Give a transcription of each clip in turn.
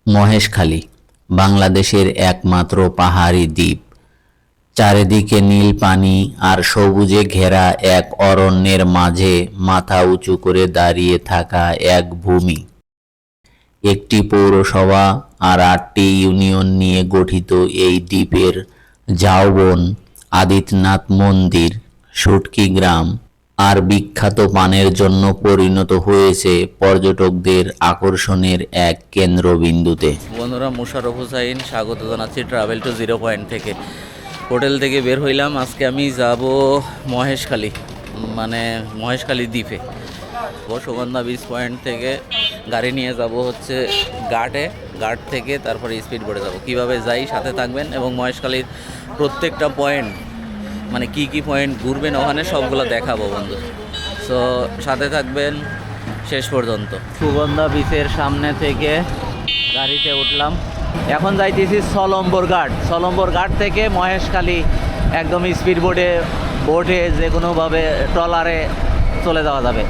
মহেশখালী বাংলাদেশের একমাত্র পাহাড়ি দ্বীপ। চারিদিকে নীল পানি আর সবুজে ঘেরা এক অরণ্যের মাঝে মাথা উঁচু করে দাঁড়িয়ে থাকা এক ভূমি। একটি পৌরসভা আর ৮টি ইউনিয়ন নিয়ে গঠিত এই দ্বীপের ঝাউবন, আদিত্যনাথ মন্দির, শুটকি গ্রাম আর বিখ্যাত পানের জন্য পরিণত হয়েছে পর্যটকদের আকর্ষণের এক কেন্দ্রবিন্দুতে। বন্ধুরা, মুশারফ হুসাইন স্বাগত জানাচ্ছি ট্রাভেল টু জিরো পয়েন্ট থেকে। হোটেল থেকে বের হইলাম। আজকে আমি যাব মহেশখালী, মানে মহেশখালী দ্বীপে। সুগন্ধা বিচ পয়েন্ট থেকে গাড়ি নিয়ে যাব হচ্ছে ঘাট থেকে তারপরে স্পিড বোটে যাব। কীভাবে যাই সাথে থাকবেন, এবং মহেশখালীর প্রত্যেকটা পয়েন্ট, মানে কি কি পয়েন্ট ঘুরবেন ওখানে সবগুলো দেখাবো বন্ধু। সো সাথে থাকবেন শেষ পর্যন্ত। সুগন্ধা বিচের সামনে থেকে গাড়িতে উঠলাম, এখন যাইতেছি সলম্বর ঘাট থেকে মহেশখালী একদম স্পিড বোটে যে কোনোভাবে ট্রলারে চলে যাওয়া যাবে।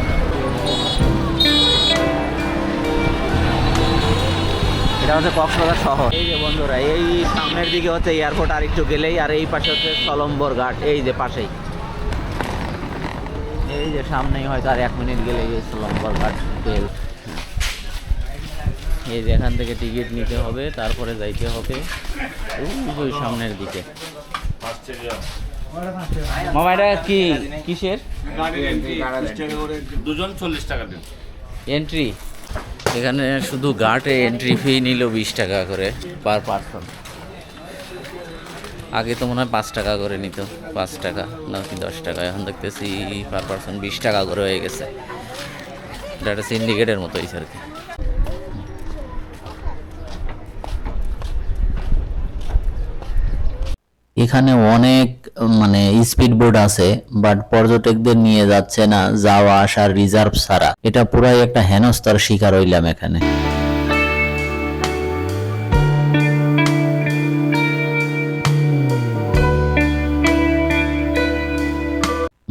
এটা হচ্ছে কক্সবাজার শহর। এই যে বন্ধুরা, এই সামনের দিকে হচ্ছে এয়ারপোর্ট, আর একটু গেলেই, আর এই পাশে হচ্ছে সলম্বর ঘাট। এই যে পাশেই, এই যে সামনেই হয়তো আর 1 মিনিট গেলেই এই সলম্বর ঘাট বেল। এই যে এখান থেকে টিকিট নিতে হবে, তারপরে যাইতে হবে ওই সামনের দিকে। মামা এটা কি কিসের? দুজন 40 টাকা দিন এন্ট্রি। এখানে শুধু ঘাটে এন্ট্রি ফি নিল 20 টাকা করে পার পারসন। আগে তো মনে হয় 5 টাকা করে নিত, 5 টাকা নাকি 10 টাকা। এখন দেখতেছি পার পারসন 20 টাকা করে হয়ে গেছে। এটা একটা সিন্ডিকেটের মতো হয়েছে আর কি। এখানে অনেক স্পিড বোট আছে, বাট পর্যটকদের নিয়ে যাচ্ছে না যাওয়া আসার রিজার্ভ ছাড়া। এটা পুরাই একটা হেনস্থার শিকার হইলাম এখানে।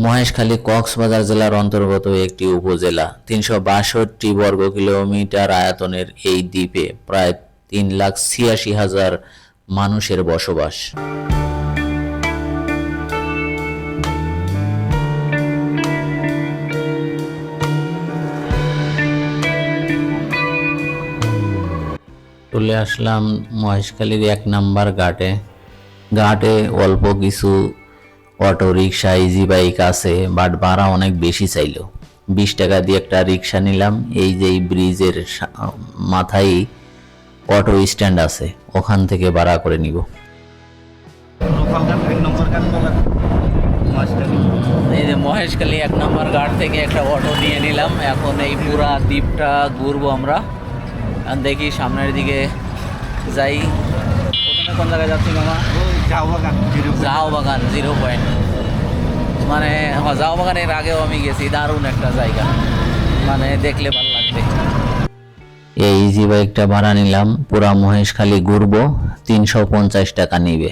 মহেশখালী কক্সবাজার জেলার অন্তর্গত একটি উপজেলা। 362 বর্গ কিলোমিটার আয়তনের এই দ্বীপে প্রায় 3,86,000 মানুষের বসবাস। চলে আসলাম মহেশখালীর 1 নাম্বার ঘাটে অল্প কিছু অটো রিক্সা, ইজি বাইক আছে, বাট ভাড়া অনেক বেশি চাইলো। 20 টাকা দিয়ে একটা রিক্সা নিলাম। এই যে ব্রিজের মাথায় অটো স্ট্যান্ড আছে, ওখান থেকে ভাড়া করে নিব। এই যে মহেশখালী 1 নম্বর ঘাট থেকে একটা অটো নিয়ে নিলাম। এখন এই পুরা দ্বীপটা ঘুরবো আমরা। দেখি সামনের দিকে যাই। প্রথমে কোন জায়গায় যাচ্ছি মামা? ঝাউ বাগান 0 পয়েন্ট। মানে ঝাউ বাগানের আগেও আমি গেছি, দারুণ একটা জায়গা, মানে দেখলে ভালো লাগবে। এই ইজি বাইকটা ভাড়া নিলাম, পুরা মহেশখালী ঘুরবো, 350 টাকা নিবে।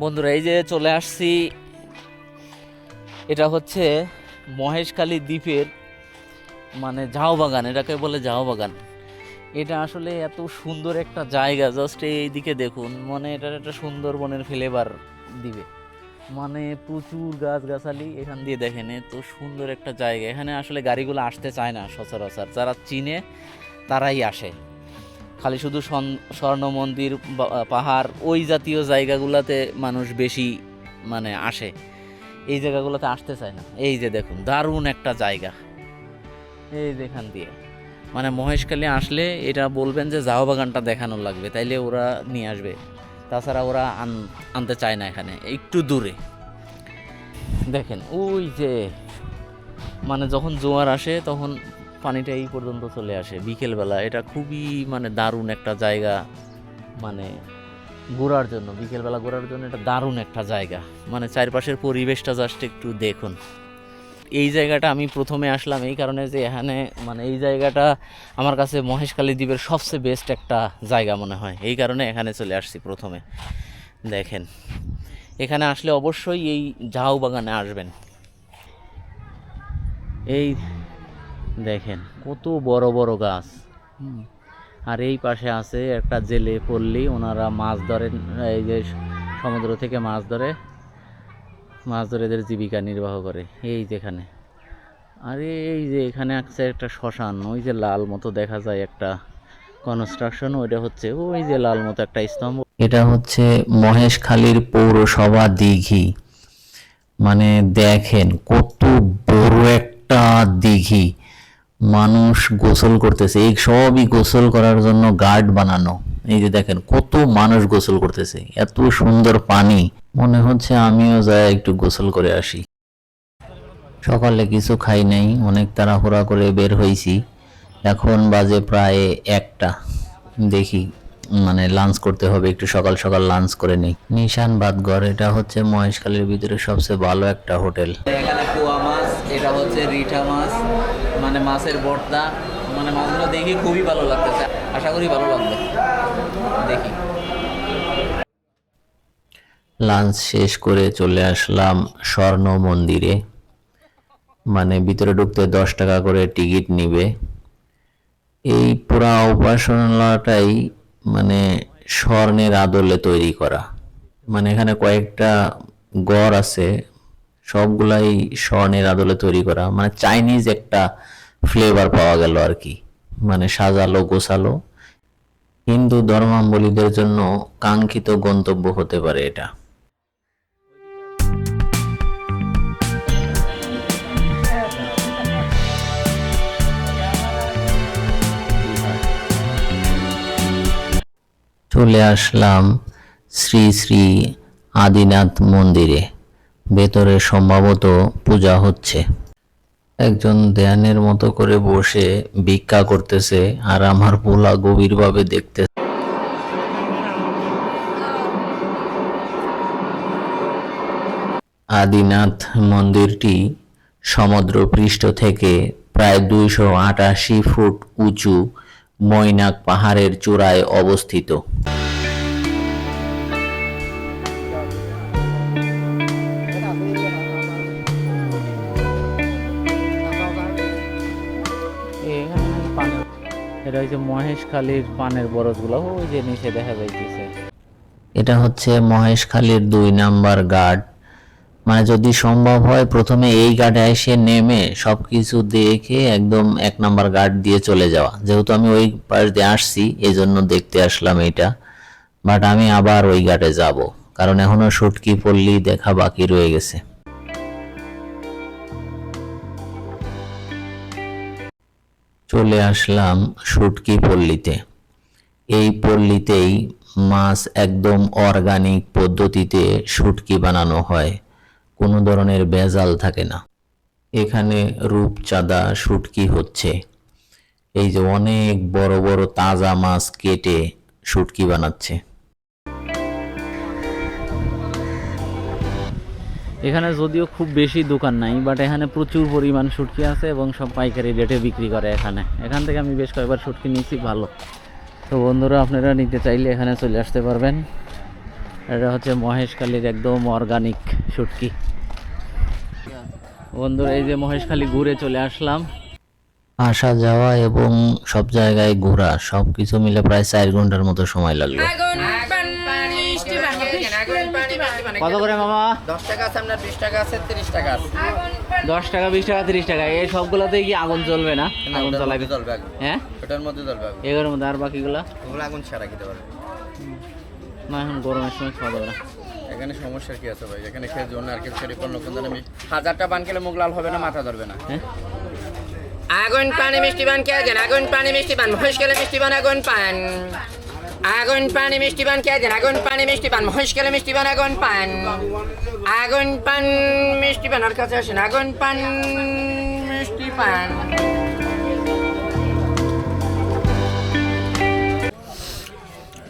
বন্ধুরা, এই যে চলে আসছি, এটা হচ্ছে মহেশখালী দ্বীপের মানে ঝাউ বাগান, এটাকে বলে ঝাউ বাগান। এটা আসলে এত সুন্দর একটা জায়গা, জাস্ট এইদিকে দেখুন, মানে এটার একটা সুন্দরবনের ফ্লেভার দিবে। মানে প্রচুর গাছগাছালি, এখান দিয়ে দেখেন এত সুন্দর একটা জায়গা। এখানে আসলে গাড়িগুলো আসতে চায় না সচরাচর, যারা চিনে তারাই আসে। খালি শুধু স্বর্ণ মন্দির, পাহাড়, ওই জাতীয় জায়গাগুলোতে মানুষ বেশি মানে আসে, এই জায়গাগুলোতে আসতে চায় না। এই যে দেখুন, দারুণ একটা জায়গা। এই যেখান দিয়ে মানে মহেশখালী আসলে এটা বলবেন যে ঝাউ বাগানটা দেখানো লাগবে, তাইলে ওরা নিয়ে আসবে। তাছাড়া ওরা আনতে চায় না। এখানে একটু দূরে দেখেন, ওই যে মানে যখন জোয়ার আসে তখন পানিটা এই পর্যন্ত চলে আসে বিকেলবেলা। এটা খুবই মানে দারুণ একটা জায়গা, মানে ঘোরার জন্য, বিকেলবেলা ঘোরার জন্য এটা দারুণ একটা জায়গা। মানে চারপাশের পরিবেশটা জাস্ট একটু দেখুন। এই জায়গাটা আমি প্রথমে আসলাম এই কারণে যে এখানে মানে এই জায়গাটা আমার কাছে মহেশখালী দ্বীপের সবচেয়ে বেস্ট একটা জায়গা মনে হয়, এই কারণে এখানে চলে আসছি প্রথমে। দেখেন এখানে আসলে অবশ্যই এই ঝাউ বাগানে আসবেন। এই দেখেন কত বড় বড় গাছ। আর এই পাশে আছে একটা জেলে পল্লী, ওনারা মাছ ধরেন, এই যে সমুদ্র থেকে মাছ ধরে এদের জীবিকা নির্বাহ করে। এই যেখানে, আরে এই যে এখানে আছে একটা শ্মশান, ওই যে লাল মতো দেখা যায় একটা কনস্ট্রাকশন, ওইটা হচ্ছে ওই যে লাল মতো একটা স্তম্ভ। এটা হচ্ছে মহেশখালীর পৌরসভা দিঘি। মানে দেখেন কত বড় একটা দিঘি, মানুষ গোসল করতেছে। এই সবই গোসল করার জন্য গার্ড বানানো। এই যে দেখেন কত মানুষ গোসল করতেছে, এত সুন্দর পানি, মনে হচ্ছে আমিও যাই একটু গোসল করে আসি। সকালে কিছু খাই নাই, অনেক তাড়াহুড়া করে বের হয়েছি। এখন বাজে প্রায় 1টা। দেখি মানে লাঞ্চ করতে হবে, একটু সকাল সকাল লাঞ্চ করে নেই। নিশান বাদঘর, এটা হচ্ছে মহেশখালীর ভিতরে সবচেয়ে ভালো একটা হোটেল। এখানে পোয়া মাছ, এটা হচ্ছে রিঠা মাছ, মানে মাছের ভর্তা, মানে মাছগুলো দেখি খুবই ভালো লাগতেছে, আশা করি ভালো লাগবে, দেখি। লাঞ্চ শেষ করে চলে আসলাম স্বর্ণ মন্দিরে। মানে ভিতরে ঢুকতে 10 টাকা করে টিকিট নিবে। এই পুরা উপাসনালয়টাই মানে স্বর্ণের আদলে তৈরি করা। মানে এখানে কয়েকটা গড় আছে, সবগুলাই স্বর্ণের আদলে তৈরি করা। মানে চাইনিজ একটা ফ্লেভার পাওয়া গেল আর কি, মানে সাজালো গোছালো। হিন্দু ধর্মাবলম্বীদের জন্য কাঙ্ক্ষিত গন্তব্য হতে পারে এটা। চলে আসলাম শ্রী শ্রী আদিনাথ মন্দিরে। ভেতরে সম্ভবত পূজা হচ্ছে। একজন ধ্যানের মতো করে বসে ভিক্ষা করতেছে, আর আমার পোলা গভীরভাবে দেখতে। আদিনাথ মন্দিরটি সমুদ্রপৃষ্ঠ থেকে প্রায় 288 ফুট উঁচু মৈনাক পাহাড়ের চূড়ায় অবস্থিত। এটা হচ্ছে মহেশখালীর পানের বরজগুলো, ওই যে নিচে দেখা যাইতেছে। এটা হচ্ছে মহেশখালীর 2 নাম্বার ঘাট। মানে যদি সম্ভব হয় প্রথমে এই ঘাটে এসে নেমে সবকিছু দেখে একদম 1 নাম্বার ঘাট দিয়ে চলে যাওয়া। যেহেতু আমি ওই পাশ দিয়ে আসছি, এই জন্য দেখতে আসলাম এইটা। বাট আমি আবার ওই ঘাটে যাব, কারণ এখনো শুটকি পল্লী দেখা বাকি রয়ে গেছে। চলে আসলাম শুটকি পল্লীতে। এই পল্লীতেই মাছ একদম অর্গানিক পদ্ধতিতে শুটকি বানানো হয়, কোনো ধরনের ভেজাল থাকে না। এখানে রূপচাঁদা শুটকি হচ্ছে। এই যে অনেক বড় বড় তাজা মাছ কেটে শুটকি বানাচ্ছে। এখানে যদিও খুব বেশি দোকান নাই, বাট এখানে প্রচুর পরিমাণ শুটকি আছে এবং সব পাইকারি রেটে বিক্রি করে। এখান থেকে আমি বেশ কয়েকবার শুটকি নিয়েছি, ভালো। তো বন্ধুরা, আপনারা নিতে চাইলে এখানে চলে আসতে পারবেন। এটা হচ্ছে মহেশখালীর একদম অর্গানিক শুটকি। বন্ধুরা, এই যে মহেশখালী ঘুরে চলে আসলাম। আসা যাওয়া এবং সব জায়গায় ঘোরা সবকিছু মিলে প্রায় 4 ঘন্টার মতো সময় লাগলো। কত করে মামা? 10 টাকা আছে, আপনার 20 টাকা আছে, 30 টাকা আছে। 10 টাকা, 20 টাকা, 30 টাকা, এই সবগুলোতে কি আগুন জ্বলবে না? আগুন ওটার জ্বলাবে? মধ্যে জ্বলবে আগুন। হ্যাঁ, ওটার মধ্যে জ্বলবে আগুন। এগুলোর মধ্যে। আর বাকিগুলো ওগুলো আগুন ছাড়া খেতে পারবে না, এখন গরমের সময় খাওয়া যাবে না। এখানে সমস্যা কি আছে ভাই? এখানে খেয়ে জন্য আর কেউ সেটি পণ্য কোন আমি 1000টা পান খেলে মুখ লাল হবে না, মাথা ধরবে না। হ্যাঁ, আগুন পানি মিষ্টি পান খেয়ে যান, আগুন পানি মিষ্টি পান, মহেশ খেলে মিষ্টি পান, আগুন পান। আগুন পানি মিষ্টি পান খেয়ে যান, আগুন পানি মিষ্টি পান, মহেশ খেলে মিষ্টি পান, আগুন পান। আগুন পান মিষ্টি পান, আর কাছে আসেন, আগুন পান মিষ্টি পান।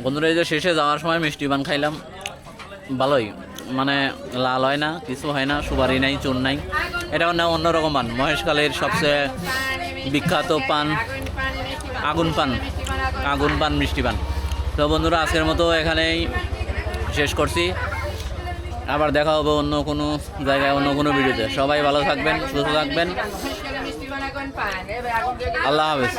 বন্ধুরা, এই যে শেষে যাওয়ার সময় মিষ্টি পান খাইলাম, ভালোই। মানে লাল হয় না, কিছু হয় না, সুপারি নাই, চুন নাই। এটা মানে অন্যরকম পান, মহেশখালীর সবচেয়ে বিখ্যাত পান আগুন পান, আগুন পান মিষ্টি পান। তো বন্ধুরা, আজকের মতো এখানেই শেষ করছি। আবার দেখা হবে অন্য কোনো জায়গায়, অন্য কোনো ভিডিওতে। সবাই ভালো থাকবেন, সুস্থ থাকবেন। মহেশখালী মিষ্টি বান আগুন পান। আল্লাহ হাফেজ।